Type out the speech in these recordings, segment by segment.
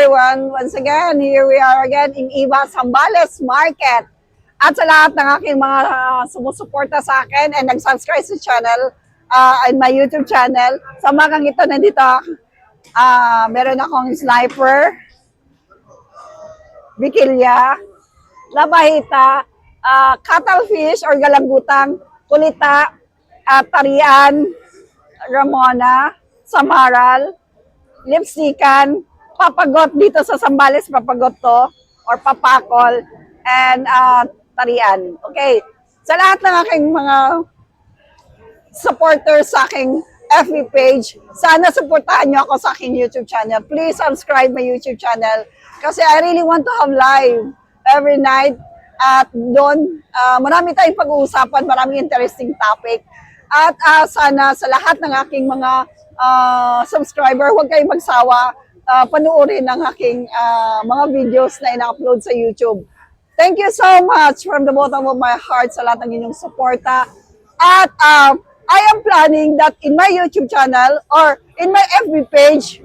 everyone. Once again, here we are again in Iba Zambales Market. At sa lahat ng aking mga sumusuporta sa akin and nag-subscribe sa channel, and my YouTube channel, sa magang ito nandito, meron akong sniper, bikilya, labahita, cuttlefish or galagutang, kulita, tarian, ramona, samaral, lipstikan, papagot dito sa Zambales, papagot to, or papakol, and tarian. Okay. Sa lahat ng aking mga supporters sa aking FB page, sana supportahan nyo ako sa aking YouTube channel. Please subscribe my YouTube channel kasi I really want to have live every night. At doon, marami tayong pag-uusapan, maraming interesting topic. At sana sa lahat ng aking mga subscriber, huwag kayong magsawa, panuorin ang aking mga videos na ina-upload sa YouTube. Thank you so much from the bottom of my heart sa lahat ng inyong suporta. At I am planning that in my YouTube channel or in my FB page,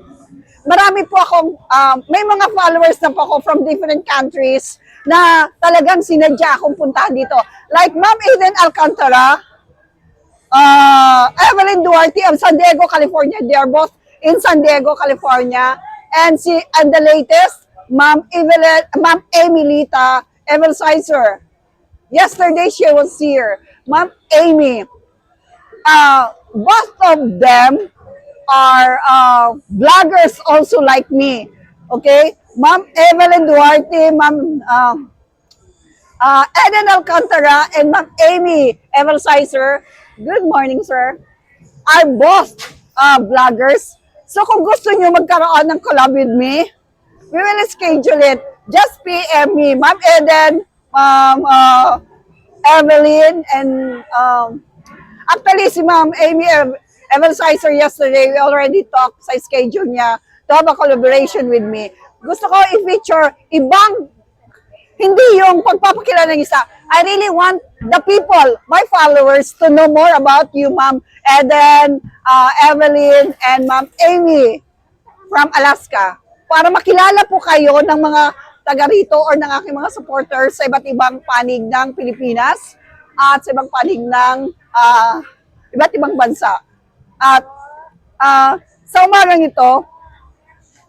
marami po akong, may mga followers na po ako from different countries na talagang sinadya akong puntahan dito. Like Ma'am Eden Alcantara, Evelyn Duarte of San Diego, California. They are both in San Diego, California. And the latest, Ma'am Emilita Evelsizer. Yesterday she was here. Ma'am Amy. Both of them are vloggers also like me. Okay? Ma'am Evelyn Duarte, Ma'am Eden Alcantara, and Ma'am Amy Evelsizer. Good morning, sir. Are both vloggers. So kung gusto nyo magkaroon ng collab with me, we will schedule it. Just PM me, Ma'am Eden, Ma'am Evelyn, and actually si Ma'am Amy Evelsizer yesterday, we already talked sa schedule niya to have a collaboration with me. Gusto ko i-feature ibang, hindi yung pagpapakilala ng isa. I really want the people, my followers, to know more about you, Ma'am Eden, Evelyn, and Ma'am Amy from Alaska. Para makilala po kayo ng mga taga rito or ng aking mga supporters sa iba't ibang panig ng Pilipinas at sa ibang panig ng iba't ibang bansa. At sa umagang ito,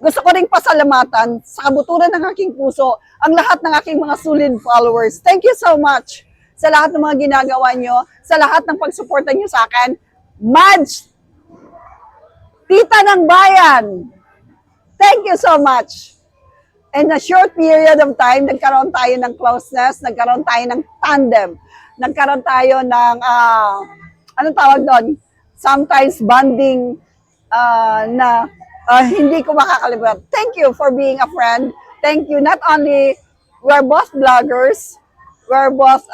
gusto ko ring pasalamatan sa kabuturan ng aking puso ang lahat ng aking mga solid followers. Thank you so much sa lahat ng mga ginagawa nyo, sa lahat ng pagsuporta nyo sa akin. Madge, Tita ng Bayan, thank you so much. In a short period of time, nagkaroon tayo ng closeness, nagkaroon tayo ng tandem, nagkaroon tayo ng, anong tawag doon? Sometimes bonding na hindi ko makakalimutan. Thank you for being a friend. Thank you. Not only, we're both vloggers, we're both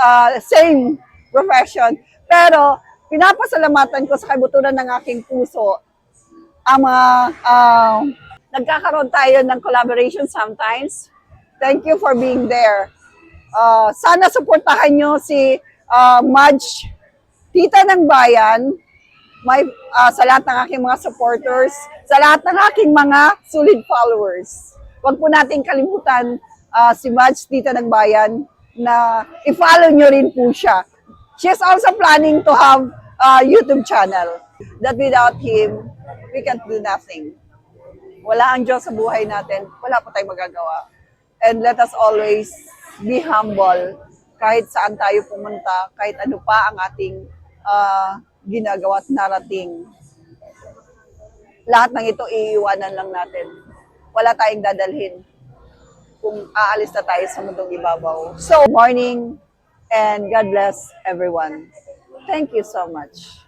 same profession, pero pinapasalamatan ko sa kabuturan ng aking puso ang mga nagkakaroon tayo ng collaboration sometimes. Thank you for being there. Sana suportahan nyo si Madge, Tita ng Bayan, sa lahat ng aking mga supporters, sa lahat ng aking mga solid followers. Huwag po natin kalimutan si Madge, Tita ng Bayan, na i-follow nyo rin po siya. She's also planning to have a YouTube channel that without him, we can't do nothing. Wala ang Diyos sa buhay natin, wala po tayong magagawa. And let us always be humble kahit saan tayo pumunta, kahit ano pa ang ating ginagawa at narating. Lahat ng ito iiwanan lang natin. Wala tayong dadalhin kung aalis na tayo sa mundong ibabaw. So, morning and God bless everyone. Thank you so much.